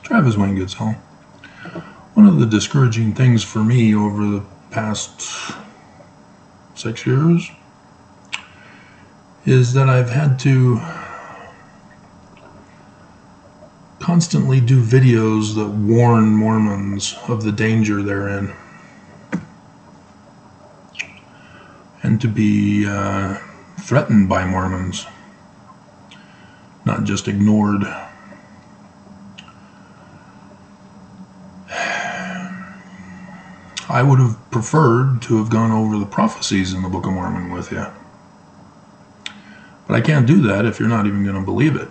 Travis Wayne Goodsell. One of the discouraging things for me over the past 6 years is that I've had to constantly do videos that warn Mormons of the danger they're in, and to be threatened by Mormons, not just ignored. I would have preferred to have gone over the prophecies in the Book of Mormon with you, but I can't do that if you're not even going to believe it.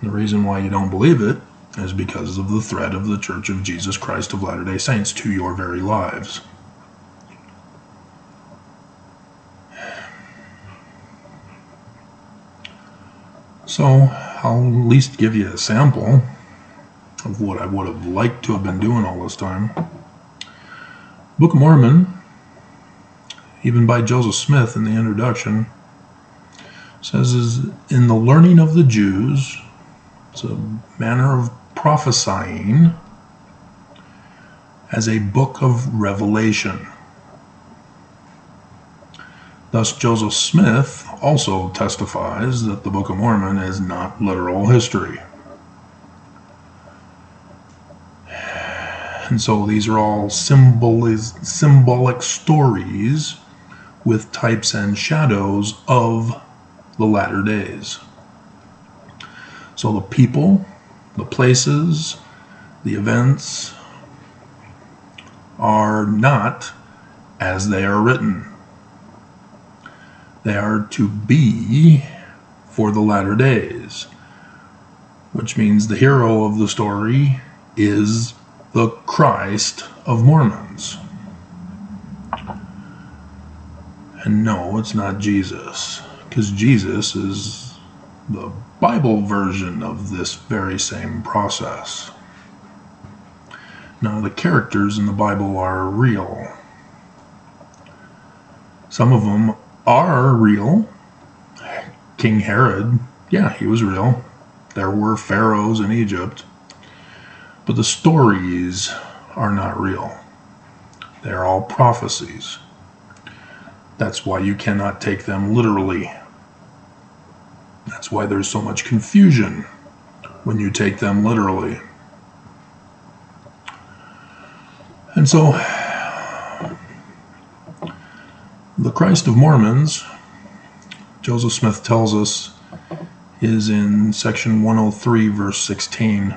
The reason why you don't believe it is because of the threat of the Church of Jesus Christ of Latter-day Saints to your very lives. So I'll at least give you a sample of what I would have liked to have been doing all this time. Book of Mormon, even by Joseph Smith in the introduction, says, is in the learning of the Jews, it's a manner of prophesying as a book of revelation. Thus, Joseph Smith also testifies that the Book of Mormon is not literal history. And so these are all symbolic stories with types and shadows of the latter days. So the people, the places, the events are not as they are written. They are to be for the latter days, which means the hero of the story is the Christ of Mormons. And no, it's not Jesus, because Jesus is the Bible version of this very same process. Now, the characters in the Bible are real. Some of them are real. King Herod, yeah, he was real. There were pharaohs in Egypt. But the stories are not real. They're all prophecies. That's why you cannot take them literally. That's why there's so much confusion when you take them literally. And so, the Christ of Mormons, Joseph Smith tells us, is in section 103, verse 16.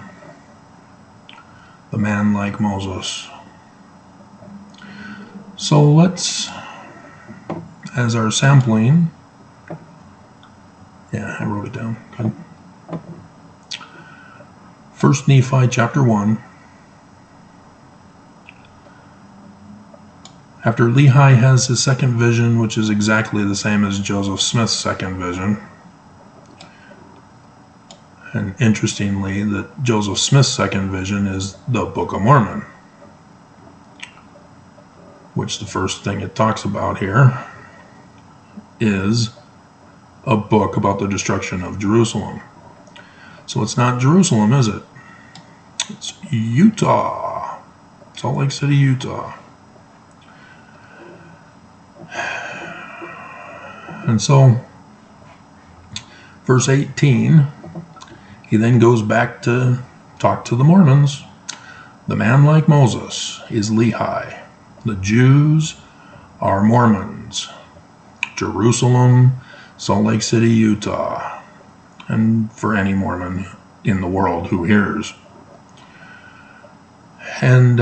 The man like Moses. So let's, as our sampling, yeah, I wrote it down. Good. 1 Nephi chapter 1. After Lehi has his second vision, which is exactly the same as Joseph Smith's second vision. And interestingly, that Joseph Smith's second vision is the Book of Mormon, which the first thing it talks about here is a book about the destruction of Jerusalem. So it's not Jerusalem, is it? It's Utah. Salt Lake City, Utah. And so, verse 18, he then goes back to talk to the Mormons. The man like Moses is Lehi. The Jews are Mormons. Jerusalem, Salt Lake City, Utah. And for any Mormon in the world who hears. And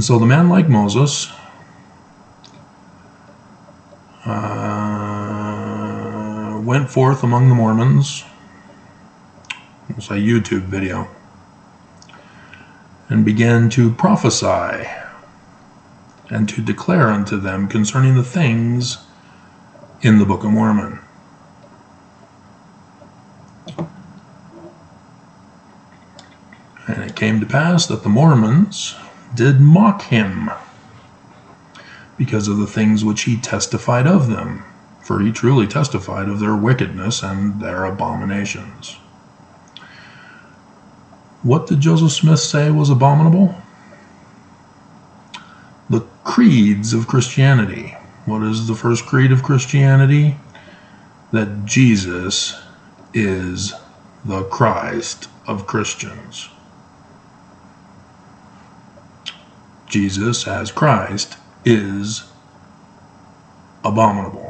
so the man like Moses went forth among the Mormons, it's a YouTube video, and began to prophesy and to declare unto them concerning the things in the Book of Mormon. And it came to pass that the Mormons did mock him because of the things which he testified of them. for he truly testified of their wickedness and their abominations. What did Joseph Smith say was abominable? The creeds of Christianity. What is the first creed of Christianity? That Jesus is the Christ of Christians. Jesus as Christ is abominable.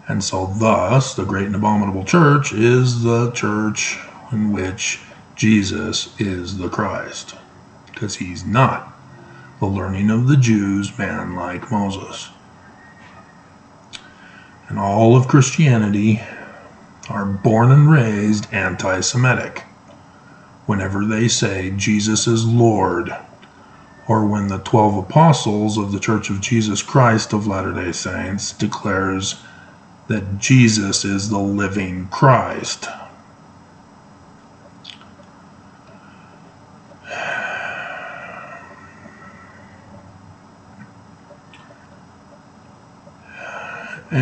And so thus, the great and abominable church is the church in which Jesus is the Christ. Because he's not the learning of the Jews, man like Moses. And all of Christianity are born and raised anti-Semitic. Whenever they say Jesus is Lord, or when the 12 apostles of the Church of Jesus Christ of Latter-day Saints declares that Jesus is the living Christ. And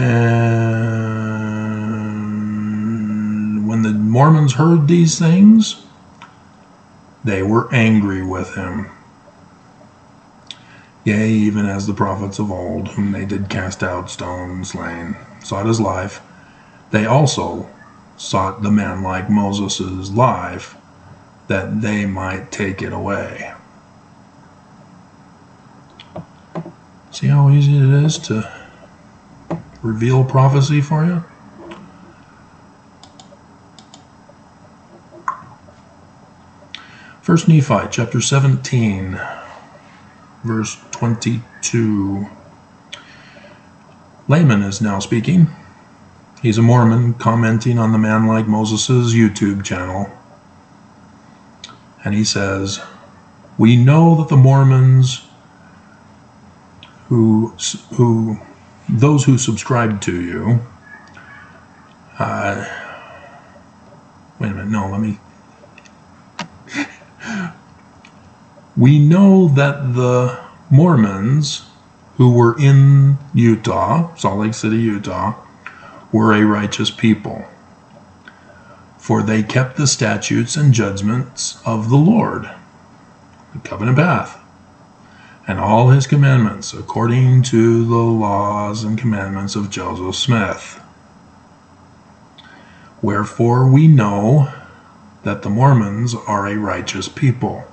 when the Mormons heard these things, they were angry with him. Yea, even as the prophets of old, whom they did cast out, stone, slain, sought his life, they also sought the man like Moses' life, that they might take it away. See how easy it is to reveal prophecy for you? First Nephi chapter 17, verse 22. Layman is now speaking. He's a Mormon commenting on the Man Like Moses' YouTube channel. And he says, "We know that the Mormons those who subscribe to you, we know that the Mormons who were in Utah, Salt Lake City, Utah, were a righteous people, for they kept the statutes and judgments of the Lord, the covenant path, and all his commandments, according to the laws and commandments of Joseph Smith. Wherefore we know that the Mormons are a righteous people.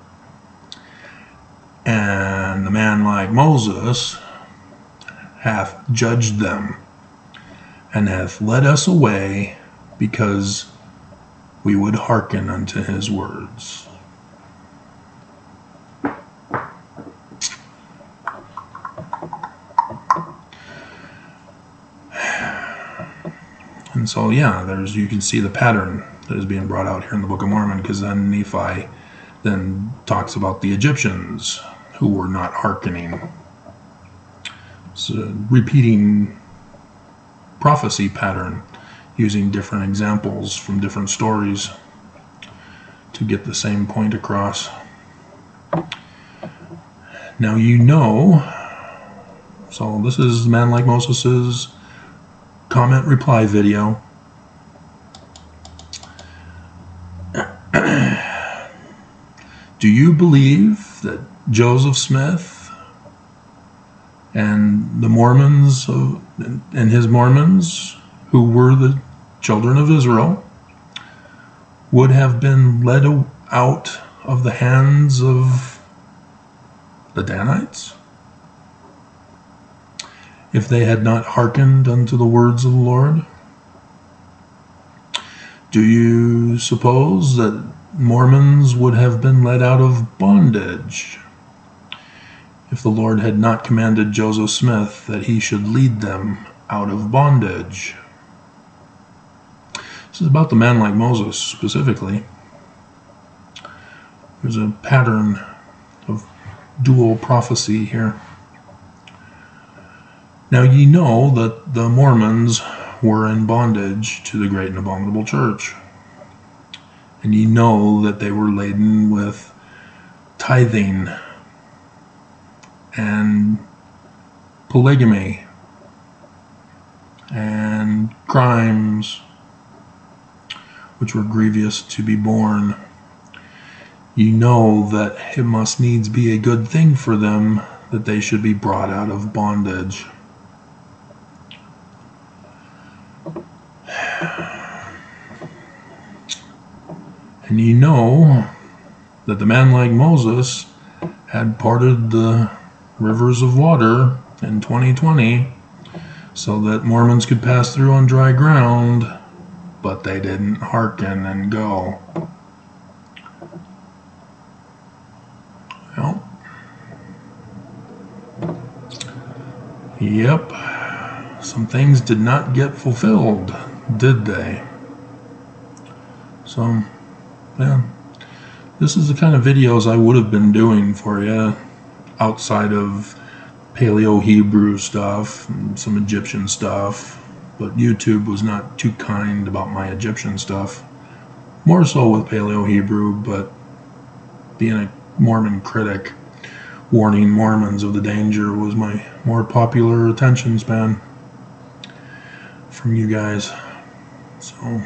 And the man like Moses hath judged them, and hath led us away, because we would hearken unto his words." And so, yeah, you can see the pattern that is being brought out here in the Book of Mormon, because then Nephi then talks about the Egyptians who were not hearkening. It's a repeating prophecy pattern, using different examples from different stories to get the same point across. Now you know, so this is Man Like Moses' comment reply video. Do you believe that Joseph Smith and the Mormons and his Mormons, who were the children of Israel, would have been led out of the hands of the Danites if they had not hearkened unto the words of the Lord? Do you suppose that Mormons would have been led out of bondage if the Lord had not commanded Joseph Smith that he should lead them out of bondage? This is about the man like Moses specifically. There's a pattern of dual prophecy here. Now ye know that the Mormons were in bondage to the great and abominable church. And ye know that they were laden with tithing and polygamy and crimes which were grievous to be borne, you know that it must needs be a good thing for them that they should be brought out of bondage. And you know that the man like Moses had parted the rivers of water in 2020 so that Mormons could pass through on dry ground, but they didn't hearken and go. Well, yep, some things did not get fulfilled, did they? So, yeah, this is the kind of videos I would have been doing for you outside of Paleo-Hebrew stuff and some Egyptian stuff, but YouTube was not too kind about my Egyptian stuff. More so with Paleo-Hebrew, but being a Mormon critic, warning Mormons of the danger was my more popular attention span from you guys. So